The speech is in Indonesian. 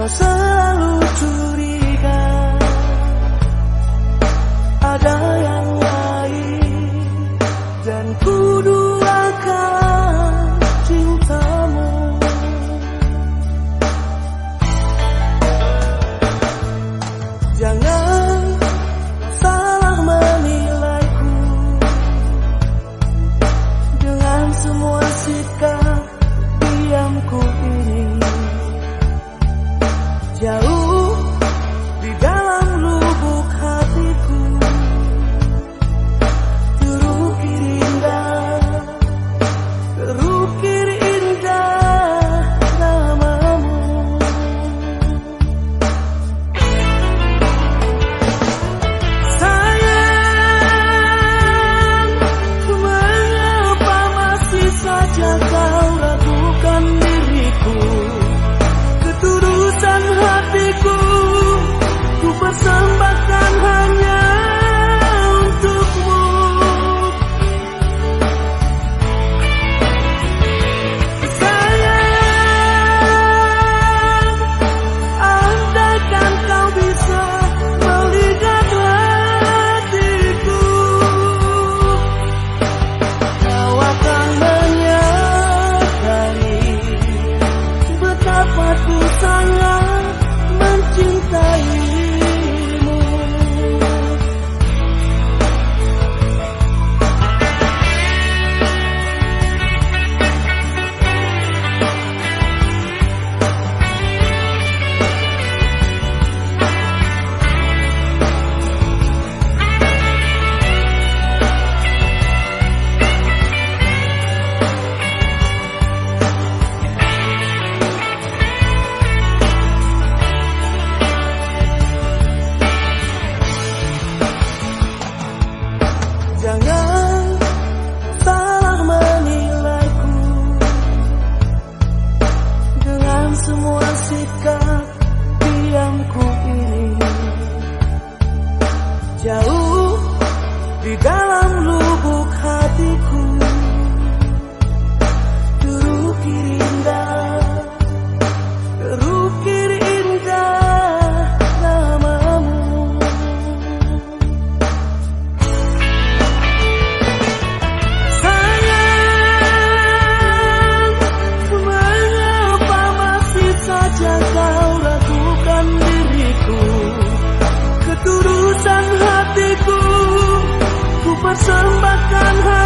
selalu curiga ada yang lain, dan ku duakan cintamu. Jangan salah menilaiku dengan semua sikap diamku ini. Jauh di dalam lubuk hatiku terukir indah namamu. Sayang, mengapa masih saja kau ragukan diriku? Ketulusan hatiku ku persembahkan hanya untukmu. Sayang, andaikan kau bisa melihat hatiku, kau akan menyadari betapa ku sangat mencintaimu. Jangan salah menilaiku dengan semua sikap diamku ini. Jauh di dalam lubuk hatiku terukir indah namamu. Kau ragukan diriku, ketulusan hatiku ku persembahkan.